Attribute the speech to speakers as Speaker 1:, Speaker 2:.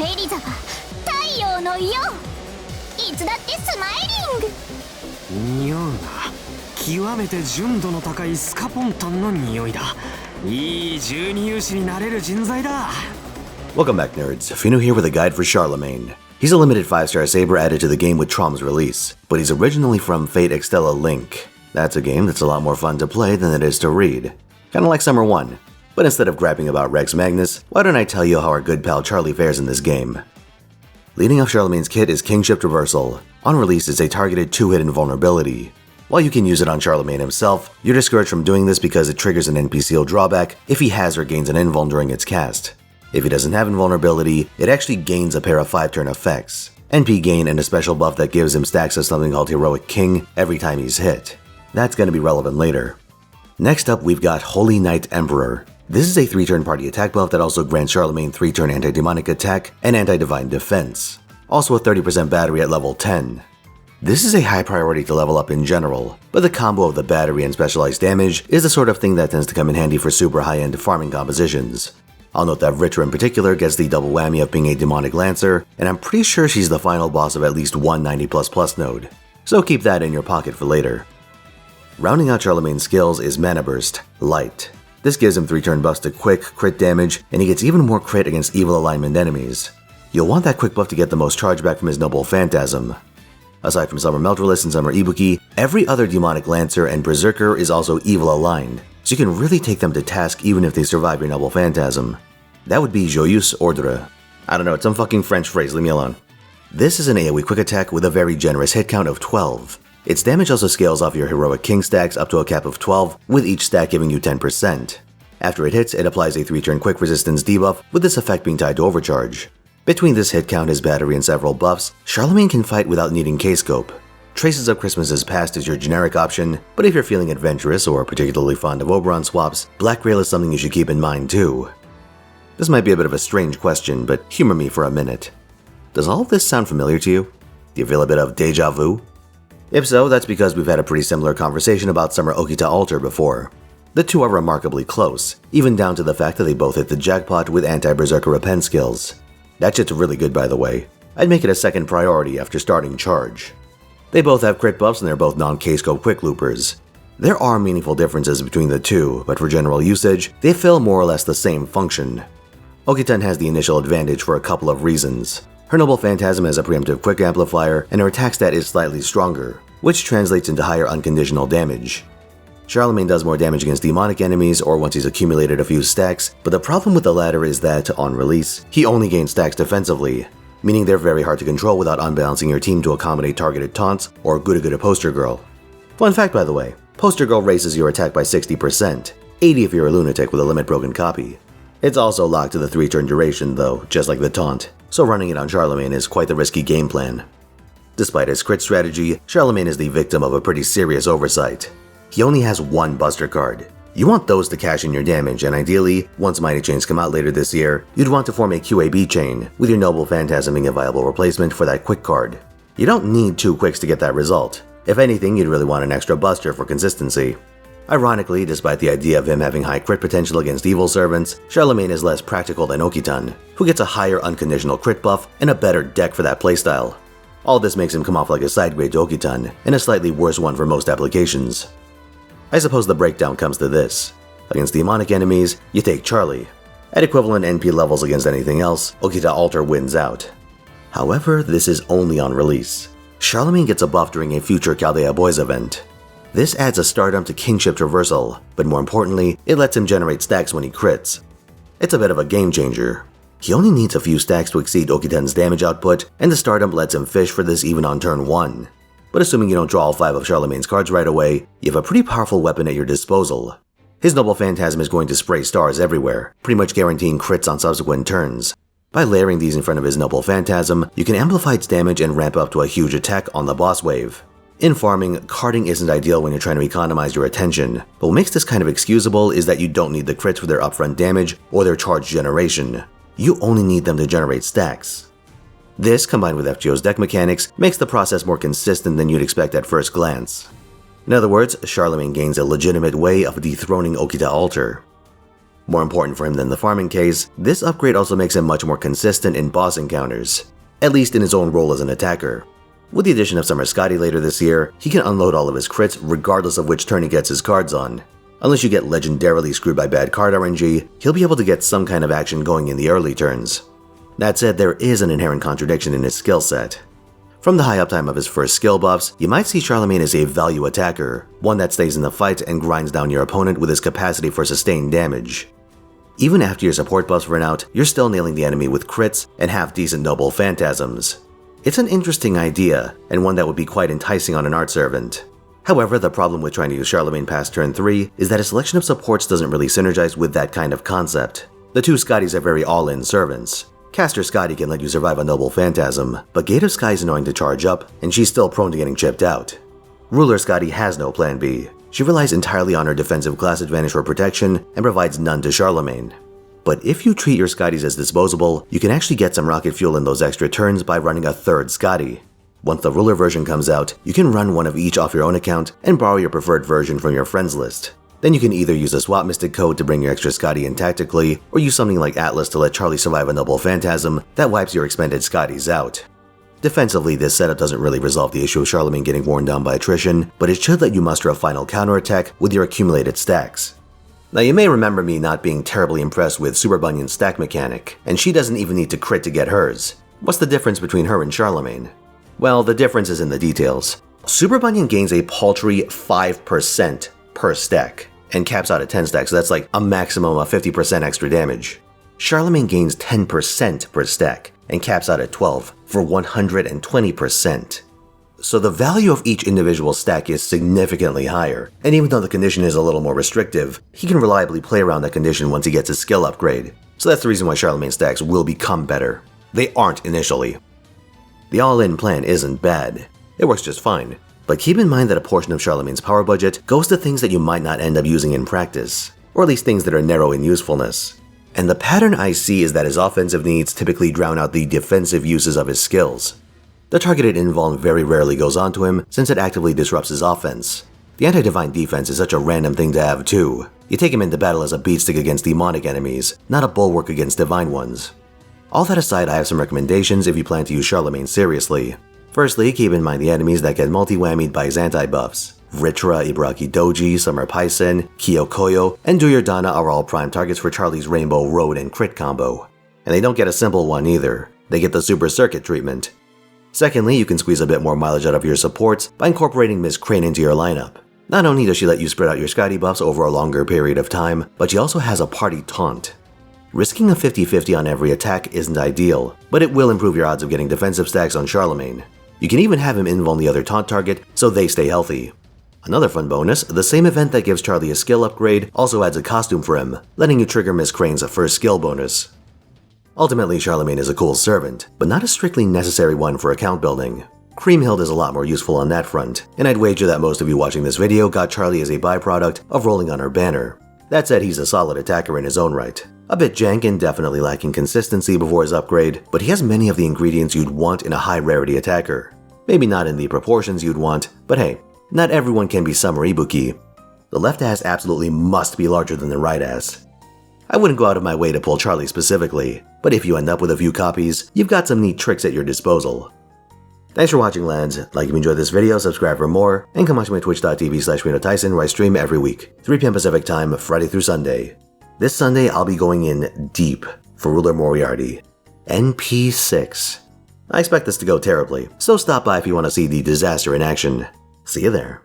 Speaker 1: エリザが太陽のイオン。いつだってスマイリング。
Speaker 2: 匂うな。極めて純度の高いスカポンタンの匂いだ。いい12勇士になれる人材だ。
Speaker 3: Welcome back, nerds. Fino here with a guide for Charlemagne. He's a limited 5-star saber added to the game with Trom's release, but he's originally from Fate Extella Link. That's a game that's a lot more fun to play than it is to read. Kinda like Summer 1. But instead of grapping about Rex Magnus, why don't I tell you how our good pal Charlie fares in this game? Leading off Charlemagne's kit is Kingship Traversal. On release, it's a targeted 2-hit invulnerability. While you can use it on Charlemagne himself, you're discouraged from doing this because it triggers an NPC'll drawback if he has or gains an invuln during its cast. If he doesn't have invulnerability, it actually gains a pair of 5-turn effects. NP gain and a special buff that gives him stacks of something called Heroic King every time he's hit. That's going to be relevant later. Next up, we've got Holy Knight Emperor. This is a 3-turn party attack buff that also grants Charlemagne 3-turn anti-demonic attack and anti-divine defense. Also a 30% battery at level 10. This is a high priority to level up in general, but the combo of the battery and specialized damage is the sort of thing that tends to come in handy for super high-end farming compositions. I'll note that Ritter in particular gets the double whammy of being a demonic lancer, and I'm pretty sure she's the final boss of at least one 90++ node, so keep that in your pocket for later. Rounding out Charlemagne's skills is Mana Burst, Light. This gives him 3-turn buffs to quick, crit damage, and he gets even more crit against evil alignment enemies. You'll want that quick buff to get the most charge back from his Noble Phantasm. Aside from Summer Melterless and Summer Ibuki, every other demonic lancer and berserker is also evil aligned, so you can really take them to task even if they survive your Noble Phantasm. That would be Joyeuse Ordre. I don't know, it's some fucking French phrase, leave me alone. This is an AoE quick attack with a very generous hit count of 12. Its damage also scales off your Heroic King stacks up to a cap of 12, with each stack giving you 10%. After it hits, it applies a 3-turn quick resistance debuff, with this effect being tied to overcharge. Between this hit count, his battery, and several buffs, Charlemagne can fight without needing K-Scope. Traces of Christmas's Past is your generic option, but if you're feeling adventurous or particularly fond of Oberon swaps, Black Grail is something you should keep in mind too. This might be a bit of a strange question, but humor me for a minute. Does all of this sound familiar to you? Do you feel a bit of deja vu? If so, that's because we've had a pretty similar conversation about Summer Okita Alter before. The two are remarkably close, even down to the fact that they both hit the jackpot with anti-berserker repent skills. That shit's really good, by the way. I'd make it a second priority after starting Charge. They both have crit buffs and they're both non-K-scope quick loopers. There are meaningful differences between the two, but for general usage, they fill more or less the same function. Okita has the initial advantage for a couple of reasons. Her Noble Phantasm has a preemptive quick amplifier, and her attack stat is slightly stronger, which translates into higher unconditional damage. Charlemagne does more damage against demonic enemies or once he's accumulated a few stacks, but the problem with the latter is that, on release, he only gains stacks defensively, meaning they're very hard to control without unbalancing your team to accommodate targeted taunts or Guda Poster Girl. Fun fact, by the way, Poster Girl raises your attack by 60%, 80 if you're a lunatic with a limit broken copy. It's also locked to the 3-turn duration though, just like the taunt, so running it on Charlemagne is quite the risky game plan. Despite his crit strategy, Charlemagne is the victim of a pretty serious oversight. He only has one Buster card. You want those to cash in your damage, and ideally, once Mighty Chains come out later this year, you'd want to form a QAB chain, with your Noble Phantasm being a viable replacement for that quick card. You don't need 2 quicks to get that result. If anything, you'd really want an extra Buster for consistency. Ironically, despite the idea of him having high crit potential against evil servants, Charlemagne is less practical than Okita, who gets a higher unconditional crit buff and a better deck for that playstyle. All this makes him come off like a side grade to Okita, and a slightly worse one for most applications. I suppose the breakdown comes to this. Against demonic enemies, you take Charlie. At equivalent NP levels against anything else, Okita Alter wins out. However, this is only on release. Charlemagne gets a buff during a future Chaldea Boys event. This adds a stardom to Kingship Traversal, but more importantly, it lets him generate stacks when he crits. It's a bit of a game changer. He only needs a few stacks to exceed Okita's damage output, and the stardom lets him fish for this even on turn 1. But assuming you don't draw all 5 of Charlemagne's cards right away, you have a pretty powerful weapon at your disposal. His Noble Phantasm is going to spray stars everywhere, pretty much guaranteeing crits on subsequent turns. By layering these in front of his Noble Phantasm, you can amplify its damage and ramp up to a huge attack on the boss wave. In farming, carding isn't ideal when you're trying to economize your attention, but what makes this kind of excusable is that you don't need the crits for their upfront damage or their charge generation. You only need them to generate stacks. This, combined with FGO's deck mechanics, makes the process more consistent than you'd expect at first glance. In other words, Charlemagne gains a legitimate way of dethroning Okita Alter. More important for him than the farming case, this upgrade also makes him much more consistent in boss encounters, at least in his own role as an attacker. With the addition of Summer Scotty later this year, he can unload all of his crits regardless of which turn he gets his cards on. Unless you get legendarily screwed by bad card RNG, he'll be able to get some kind of action going in the early turns. That said, there is an inherent contradiction in his skill set. From the high uptime of his first skill buffs, you might see Charlemagne as a value attacker, one that stays in the fight and grinds down your opponent with his capacity for sustained damage. Even after your support buffs run out, you're still nailing the enemy with crits and half-decent noble phantasms. It's an interesting idea, and one that would be quite enticing on an art servant. However, the problem with trying to use Charlemagne past turn 3 is that a selection of supports doesn't really synergize with that kind of concept. The two Scotties are very all-in servants. Caster Scotty can let you survive a noble phantasm, but Gate of Sky is annoying to charge up, and she's still prone to getting chipped out. Ruler Scotty has no plan B. She relies entirely on her defensive class advantage for protection and provides none to Charlemagne. But if you treat your Scotties as disposable, you can actually get some rocket fuel in those extra turns by running a third Scotty. Once the ruler version comes out, you can run one of each off your own account and borrow your preferred version from your friends list. Then you can either use a swap mystic code to bring your extra Scotty in tactically, or use something like Atlas to let Charlie survive a noble phantasm that wipes your expended Scotties out. Defensively, this setup doesn't really resolve the issue of Charlemagne getting worn down by attrition, but it should let you muster a final counterattack with your accumulated stacks. Now, you may remember me not being terribly impressed with Super Bunyan's stack mechanic, and she doesn't even need to crit to get hers. What's the difference between her and Charlemagne? Well, the difference is in the details. Super Bunyan gains a paltry 5% per stack, and caps out at 10 stacks, so that's like a maximum of 50% extra damage. Charlemagne gains 10% per stack, and caps out at 12 for 120%. So the value of each individual stack is significantly higher, and even though the condition is a little more restrictive, he can reliably play around that condition once he gets his skill upgrade. So that's the reason why Charlemagne's stacks will become better. They aren't initially. The all-in plan isn't bad. It works just fine. But keep in mind that a portion of Charlemagne's power budget goes to things that you might not end up using in practice, or at least things that are narrow in usefulness. And the pattern I see is that his offensive needs typically drown out the defensive uses of his skills. The targeted invuln very rarely goes onto him since it actively disrupts his offense. The anti-divine defense is such a random thing to have too. You take him into battle as a beatstick against demonic enemies, not a bulwark against divine ones. All that aside, I have some recommendations if you plan to use Charlemagne seriously. Firstly, keep in mind the enemies that get multi-whammied by his anti-buffs. Vritra, Ibaraki Doji, Summer Paisen, Kyokoyo, and Duryodhana are all prime targets for Charlie's Rainbow Road and crit combo. And they don't get a simple one either. They get the Super Circuit treatment. Secondly, you can squeeze a bit more mileage out of your supports by incorporating Miss Crane into your lineup. Not only does she let you spread out your Scotty buffs over a longer period of time, but she also has a party taunt. Risking a 50-50 on every attack isn't ideal, but it will improve your odds of getting defensive stacks on Charlemagne. You can even have him invuln the other taunt target so they stay healthy. Another fun bonus, the same event that gives Charlie a skill upgrade also adds a costume for him, letting you trigger Miss Crane's first skill bonus. Ultimately, Charlemagne is a cool servant, but not a strictly necessary one for account building. Kriemhild is a lot more useful on that front, and I'd wager that most of you watching this video got Charlie as a byproduct of rolling on her banner. That said, he's a solid attacker in his own right. A bit jank and definitely lacking consistency before his upgrade, but he has many of the ingredients you'd want in a high-rarity attacker. Maybe not in the proportions you'd want, but hey, not everyone can be Summer Ibuki. The left ass absolutely must be larger than the right ass. I wouldn't go out of my way to pull Charlie specifically, but if you end up with a few copies, you've got some neat tricks at your disposal. Thanks for watching, lads. Like if you enjoyed this video, subscribe for more, and come watch me at twitch.tv/Finotaisen where I stream every week, 3 p.m. Pacific time, Friday through Sunday. This Sunday, I'll be going in deep for Ruler Moriarty. NP6. I expect this to go terribly, so stop by if you want to see the disaster in action. See you there.